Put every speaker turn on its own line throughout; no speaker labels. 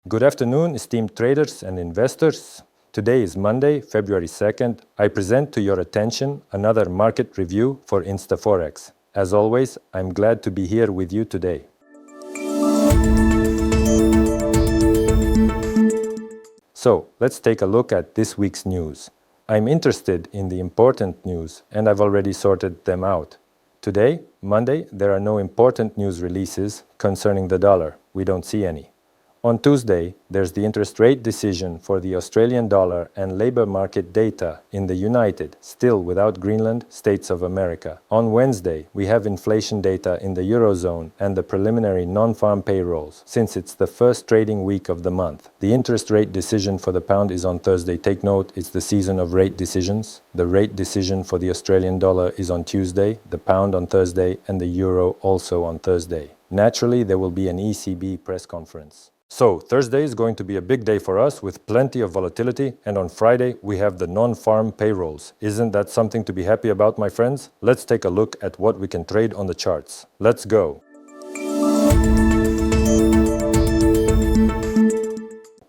Good afternoon, esteemed traders and investors. Today is Monday, February 2nd. I present to your attention another market review for InstaForex. As always, I'm glad to be here with you today. So, let's take a look at this week's news. I'm interested in the important news, and I've already sorted them out. Today, Monday, there are no important news releases concerning the dollar. We don't see any. On Tuesday, there's the interest rate decision for the Australian dollar and labor market data in the United, still without Greenland, States of America. On Wednesday, we have inflation data in the Eurozone and the preliminary non-farm payrolls, since it's the first trading week of the month. The interest rate decision for the pound is on Thursday. Take note, it's the season of rate decisions. The rate decision for the Australian dollar is on Tuesday, the pound on Thursday, and the euro also on Thursday. Naturally, there will be an ECB press conference. So, Thursday is going to be a big day for us with plenty of volatility, and on Friday we have the non-farm payrolls. Isn't that something to be happy about, my friends? Let's take a look at what we can trade on the charts. Let's go!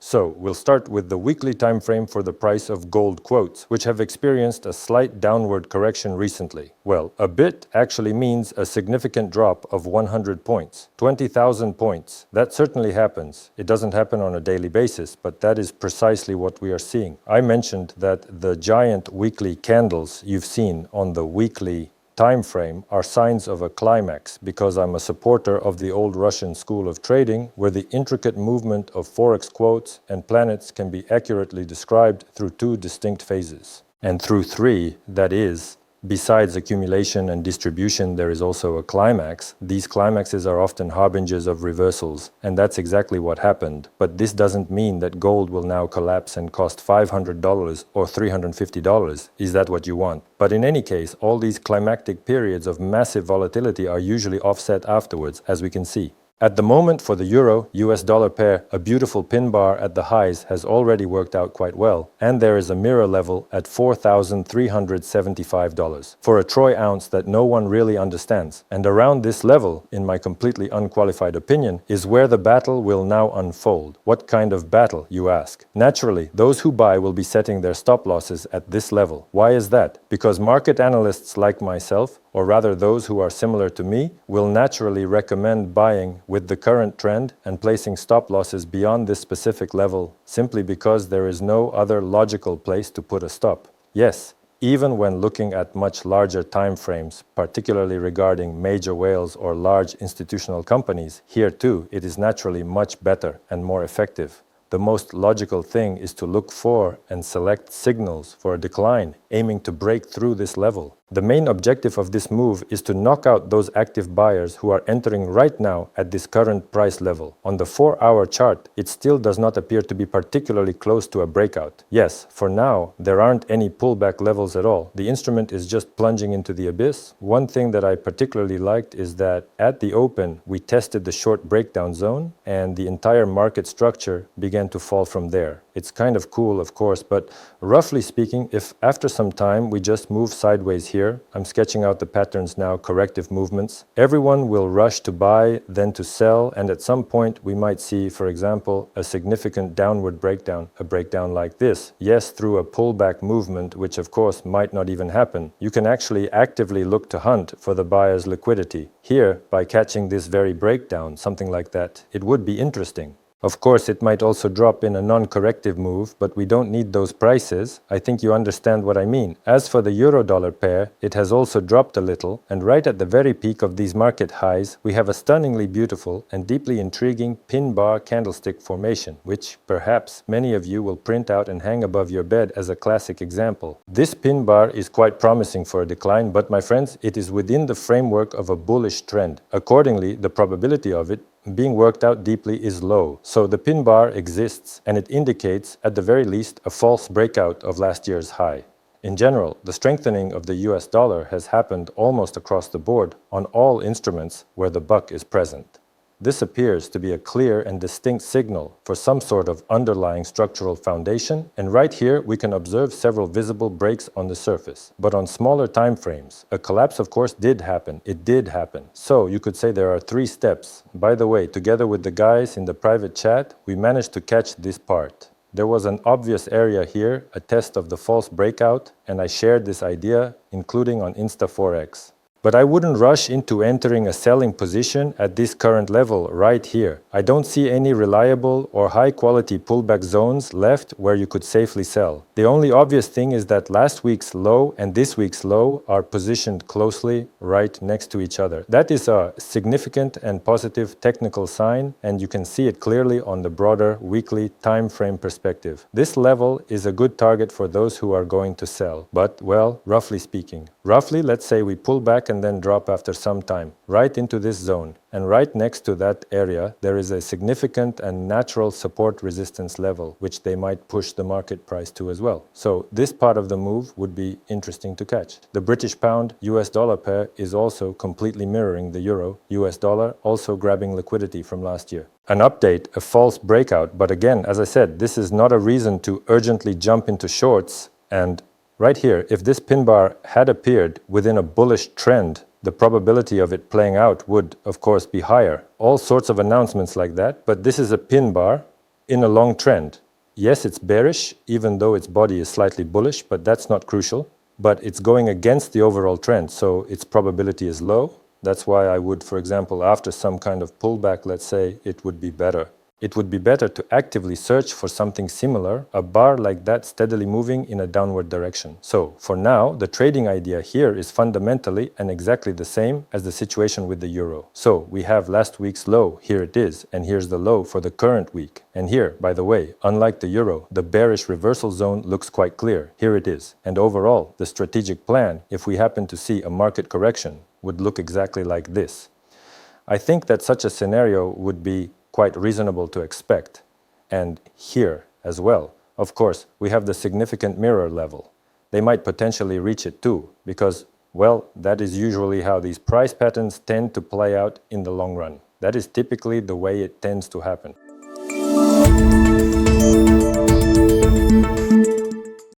So, we'll start with the weekly time frame for the price of gold quotes, which have experienced a slight downward correction recently. Well, a bit actually means a significant drop of 100 points, 20,000 points. That certainly happens. It doesn't happen on a daily basis, but that is precisely what we are seeing. I mentioned that the giant weekly candles you've seen on the weekly time frame are signs of a climax, because I'm a supporter of the old Russian school of trading, where the intricate movement of Forex quotes and planets can be accurately described through two distinct phases. And through three, that is, besides accumulation and distribution, there is also a climax. These climaxes are often harbingers of reversals, and that's exactly what happened. But this doesn't mean that gold will now collapse and cost $500 or $350. Is that what you want? But in any case, all these climactic periods of massive volatility are usually offset afterwards, as we can see. At the moment, for the euro-US dollar pair, a beautiful pin bar at the highs has already worked out quite well, and there is a mirror level at $4,375 for a troy ounce that no one really understands. And around this level, in my completely unqualified opinion, is where the battle will now unfold. What kind of battle, you ask? Naturally, those who buy will be setting their stop losses at this level. Why is that? Because market analysts like myself, or rather those who are similar to me, will naturally recommend buying with the current trend and placing stop losses beyond this specific level, simply because there is no other logical place to put a stop. Yes, even when looking at much larger time frames, particularly regarding major whales or large institutional companies, here too it is naturally much better and more effective. The most logical thing is to look for and select signals for a decline, aiming to break through this level. The main objective of this move is to knock out those active buyers who are entering right now at this current price level. On the 4-hour chart, it still does not appear to be particularly close to a breakout. Yes, for now, there aren't any pullback levels at all. The instrument is just plunging into the abyss. One thing that I particularly liked is that at the open, we tested the short breakdown zone, and the entire market structure began to fall from there. It's kind of cool, of course, but roughly speaking, if after some time we just move sideways here, I'm sketching out the patterns now, corrective movements, everyone will rush to buy, then to sell, and at some point we might see, for example, a significant downward breakdown, a breakdown like this. Yes, through a pullback movement, which of course might not even happen. You can actually actively look to hunt for the buyer's liquidity. Here, by catching this very breakdown, something like that, it would be interesting. Of course, it might also drop in a non-corrective move, but we don't need those prices. I think you understand what I mean. As for the euro-dollar pair, it has also dropped a little, and right at the very peak of these market highs, we have a stunningly beautiful and deeply intriguing pin bar candlestick formation, which perhaps many of you will print out and hang above your bed as a classic example. This pin bar is quite promising for a decline, but my friends, it is within the framework of a bullish trend. Accordingly, the probability of it being worked out deeply is low. So the pin bar exists, and it indicates, at the very least, a false breakout of last year's high. In general, the strengthening of the US dollar has happened almost across the board on all instruments where the buck is present. This appears to be a clear and distinct signal for some sort of underlying structural foundation, and right here we can observe several visible breaks on the surface. But on smaller time frames, a collapse of course did happen. It did happen. So you could say there are 3 steps. By the way, together with the guys in the private chat, we managed to catch this part. There was an obvious area here, a test of the false breakout, and I shared this idea, including on InstaForex. But I wouldn't rush into entering a selling position at this current level right here. I don't see any reliable or high-quality pullback zones left where you could safely sell. The only obvious thing is that last week's low and this week's low are positioned closely right next to each other. That is a significant and positive technical sign, and you can see it clearly on the broader weekly time frame perspective. This level is a good target for those who are going to sell. But, well, roughly speaking. Roughly, let's say we pull back and then drop after some time, right into this zone. And right next to that area, there is a significant and natural support resistance level, which they might push the market price to as well. So this part of the move would be interesting to catch. The British pound US dollar pair is also completely mirroring the euro US dollar, also grabbing liquidity from last year. An update, a false breakout, but again, as I said, this is not a reason to urgently jump into shorts. And right here, if this pin bar had appeared within a bullish trend, the probability of it playing out would, of course, be higher. All sorts of announcements like that, but this is a pin bar in a long trend. Yes, it's bearish, even though its body is slightly bullish, but that's not crucial. But it's going against the overall trend, so its probability is low. That's why I would, for example, after some kind of pullback, let's say, it would be better. It would be better to actively search for something similar, a bar like that steadily moving in a downward direction. So, for now, the trading idea here is fundamentally and exactly the same as the situation with the euro. So, we have last week's low, here it is, and here's the low for the current week. And here, by the way, unlike the euro, the bearish reversal zone looks quite clear. Here it is. And overall, the strategic plan, if we happen to see a market correction, would look exactly like this. I think that such a scenario would be quite reasonable to expect. And here as well, of course, we have the significant mirror level. They might potentially reach it too, because, well, that is usually how these price patterns tend to play out in the long run. That is typically the way it tends to happen.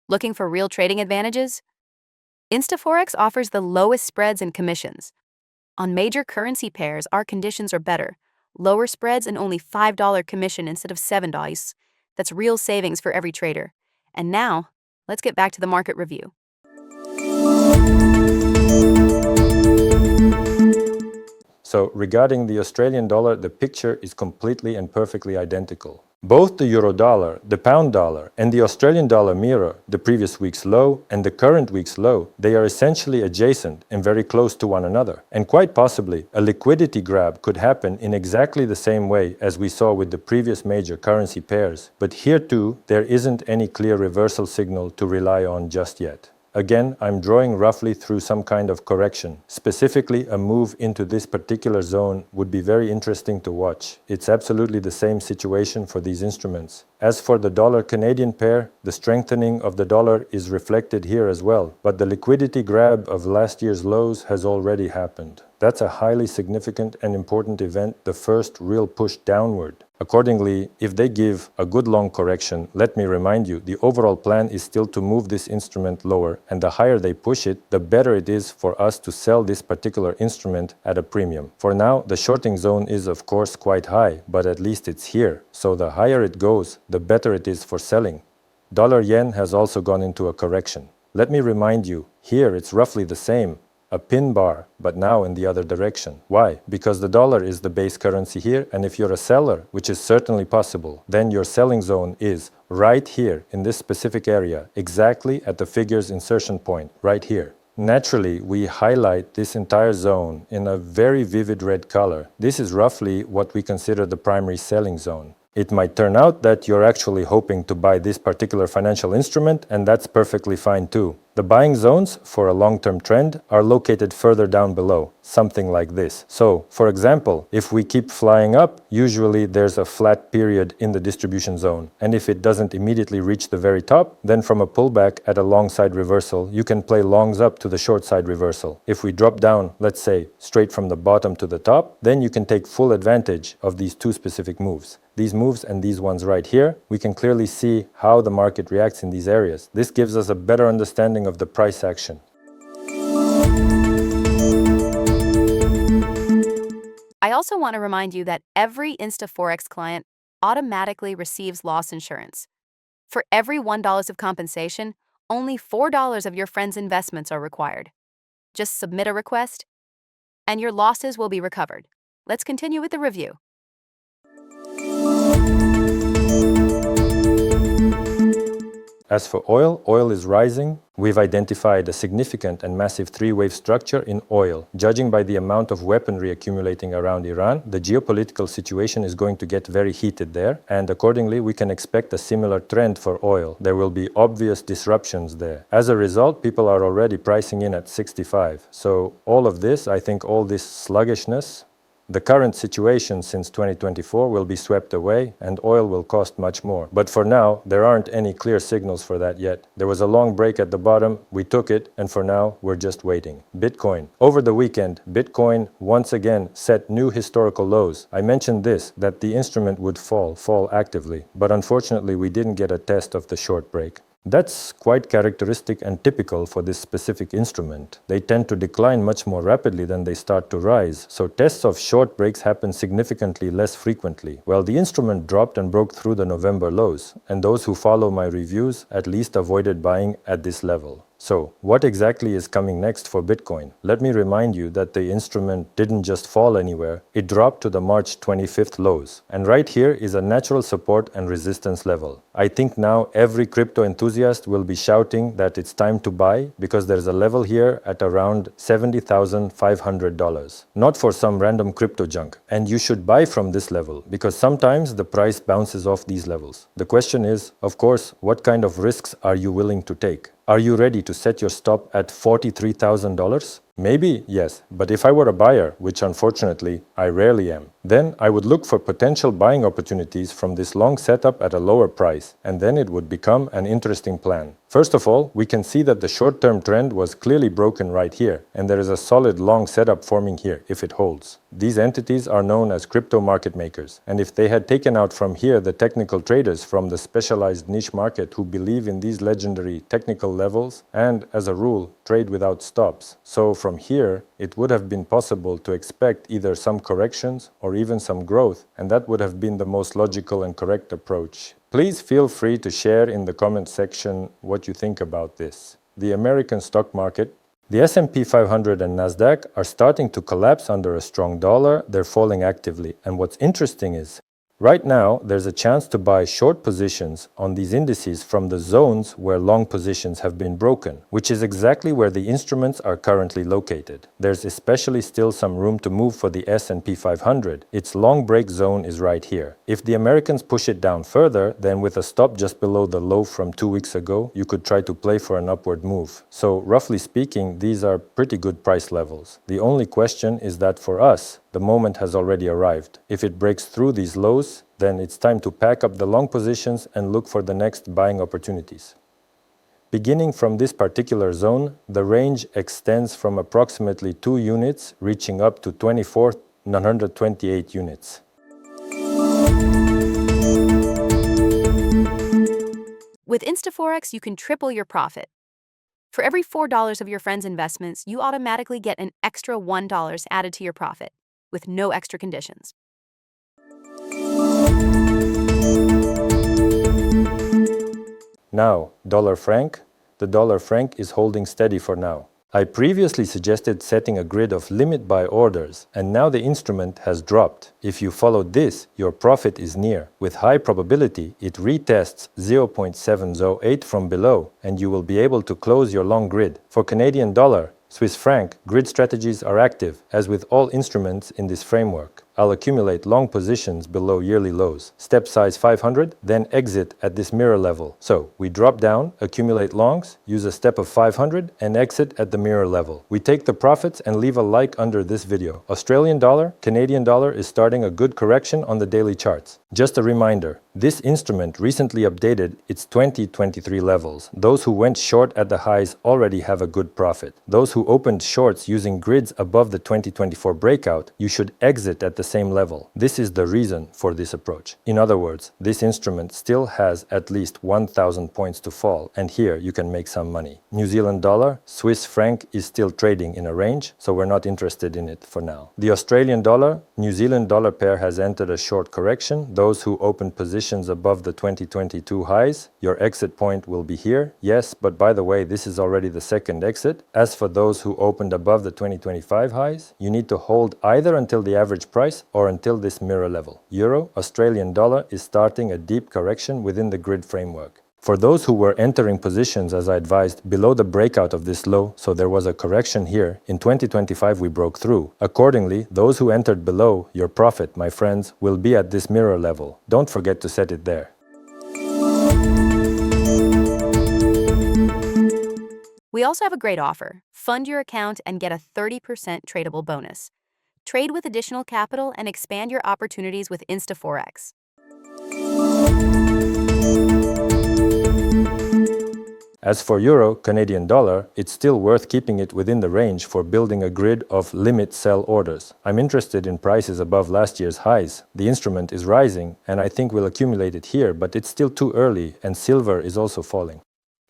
Looking for real trading advantages? InstaForex offers the lowest spreads and commissions. On major currency pairs, our conditions are better. Lower spreads and only $5 commission instead of $7. That's real savings for every trader. And now, let's get back to the market review.
So, regarding the Australian dollar, the picture is completely and perfectly identical. Both the euro dollar, the pound dollar, and the Australian dollar mirror the previous week's low and the current week's low. They are essentially adjacent and very close to one another. And quite possibly, a liquidity grab could happen in exactly the same way as we saw with the previous major currency pairs. But here too, there isn't any clear reversal signal to rely on just yet. Again, I'm drawing roughly through some kind of correction. Specifically, a move into this particular zone would be very interesting to watch. It's absolutely the same situation for these instruments. As for the dollar-Canadian pair, the strengthening of the dollar is reflected here as well, but the liquidity grab of last year's lows has already happened. That's a highly significant and important event, the first real push downward. Accordingly, if they give a good long correction, let me remind you, the overall plan is still to move this instrument lower, and the higher they push it, the better it is for us to sell this particular instrument at a premium. For now, the shorting zone is of course quite high, but at least it's here. So the higher it goes, the better it is for selling. Dollar-yen has also gone into a correction. Let me remind you, here it's roughly the same. A pin bar, but now in the other direction. Why? Because the dollar is the base currency here, and if you're a seller, which is certainly possible, then your selling zone is right here in this specific area, exactly at the figure's insertion point, right here. Naturally, we highlight this entire zone in a very vivid red color. This is roughly what we consider the primary selling zone. It might turn out that you're actually hoping to buy this particular financial instrument, and that's perfectly fine too. The buying zones for a long-term trend are located further down below, something like this. So, for example, if we keep flying up, usually there's a flat period in the distribution zone. And if it doesn't immediately reach the very top, then from a pullback at a long side reversal, you can play longs up to the short side reversal. If we drop down, let's say, straight from the bottom to the top, then you can take full advantage of these two specific moves. These moves and these ones right here, we can clearly see how the market reacts in these areas. This gives us a better understanding of the price action.
I also want to remind you that every InstaForex client automatically receives loss insurance. For every $1 of compensation, only $4 of your friend's investments are required. Just submit a request, and your losses will be recovered. Let's continue with the review.
As for oil, oil is rising. We've identified a significant and massive three-wave structure in oil. Judging by the amount of weaponry accumulating around Iran, the geopolitical situation is going to get very heated there, and accordingly we can expect a similar trend for oil. There will be obvious disruptions there. As a result, people are already pricing in at 65. So all of this, I think all this sluggishness, the current situation since 2024 will be swept away and oil will cost much more. But for now, there aren't any clear signals for that yet. There was a long break at the bottom, we took it, and for now, we're just waiting. Bitcoin. Over the weekend, Bitcoin once again set new historical lows. I mentioned this, that the instrument would fall actively, but unfortunately we didn't get a test of the short break. That's quite characteristic and typical for this specific instrument. They tend to decline much more rapidly than they start to rise, so tests of short breaks happen significantly less frequently. Well, the instrument dropped and broke through the November lows, and those who follow my reviews at least avoided buying at this level. So, what exactly is coming next for Bitcoin? Let me remind you that the instrument didn't just fall anywhere, it dropped to the March 25th lows. And right here is a natural support and resistance level. I think now every crypto enthusiast will be shouting that it's time to buy because there's a level here at around $70,500. Not for some random crypto junk. And you should buy from this level because sometimes the price bounces off these levels. The question is, of course, what kind of risks are you willing to take? Are you ready to set your stop at $43,000? Maybe, yes, but if I were a buyer, which unfortunately I rarely am, then I would look for potential buying opportunities from this long setup at a lower price, and then it would become an interesting plan. First of all, we can see that the short-term trend was clearly broken right here, and there is a solid long setup forming here if it holds. These entities are known as crypto market makers, and if they had taken out from here the technical traders from the specialized niche market who believe in these legendary technical levels and, as a rule, trade without stops. So from here, it would have been possible to expect either some corrections or even some growth, and that would have been the most logical and correct approach. Please feel free to share in the comment section what you think about this. The American stock market, the S&P 500 and Nasdaq are starting to collapse under a strong dollar. They're falling actively. And what's interesting is, right now, there's a chance to buy short positions on these indices from the zones where long positions have been broken, which is exactly where the instruments are currently located. There's especially still some room to move for the S&P 500. Its long break zone is right here. If the Americans push it down further, then with a stop just below the low from 2 weeks ago, you could try to play for an upward move. So, roughly speaking, these are pretty good price levels. The only question is that for us, the moment has already arrived. If it breaks through these lows, then it's time to pack up the long positions and look for the next buying opportunities. Beginning from this particular zone, the range extends from approximately 2 units, reaching up to 24,928 units.
With InstaForex, you can triple your profit. For every $4 of your friend's investments, you automatically get an extra $1 added to your profit, with no extra conditions.
Now, dollar franc. The dollar franc is holding steady for now. I previously suggested setting a grid of limit buy orders, and now the instrument has dropped. If you follow this, your profit is near. With high probability, it retests 0.708 from below, and you will be able to close your long grid. For Canadian dollar, Swiss franc, grid strategies are active, as with all instruments in this framework. I'll accumulate long positions below yearly lows. Step size 500, then exit at this mirror level. So we drop down, accumulate longs, use a step of 500 and exit at the mirror level. We take the profits and leave a like under this video. Australian dollar, Canadian dollar is starting a good correction on the daily charts. Just a reminder, this instrument recently updated its 2023 levels. Those who went short at the highs already have a good profit. Those who opened shorts using grids above the 2024 breakout, you should exit at the same level. This is the reason for this approach. In other words, this instrument still has at least 1,000 points to fall, and here you can make some money. New Zealand dollar, Swiss franc is still trading in a range, so we're not interested in it for now. The Australian dollar, New Zealand dollar pair has entered a short correction. Those who opened positions above the 2022 highs, your exit point will be here. Yes, but by the way, this is already the second exit. As for those who opened above the 2025 highs, you need to hold either until the average price or until this mirror level. Euro, Australian dollar is starting a deep correction within the grid framework. For those who were entering positions, as I advised, below the breakout of this low, so there was a correction here, in 2025 we broke through. Accordingly, those who entered below, your profit, my friends, will be at this mirror level. Don't forget to set it there.
We also have a great offer. Fund your account and get a 30% tradable bonus. Trade with additional capital and expand your opportunities with InstaForex.
As for Euro, Canadian dollar, it's still worth keeping it within the range for building a grid of limit sell orders. I'm interested in prices above last year's highs. The instrument is rising, and I think we'll accumulate it here, but it's still too early, and silver is also falling.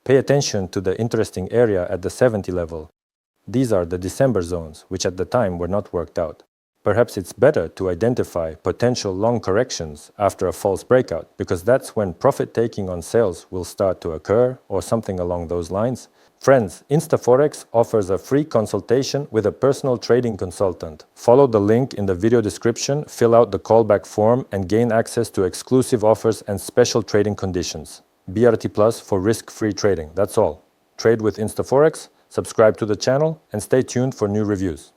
Pay attention to the interesting area at the 70 level. These are the December zones, which at the time were not worked out. Perhaps it's better to identify potential long corrections after a false breakout, because that's when profit taking on sales will start to occur, or something along those lines. Friends, InstaForex offers a free consultation with a personal trading consultant. Follow the link in the video description, fill out the callback form, and gain access to exclusive offers and special trading conditions. BRT Plus for risk-free trading. That's all. Trade with InstaForex, subscribe to the channel, and stay tuned for new reviews.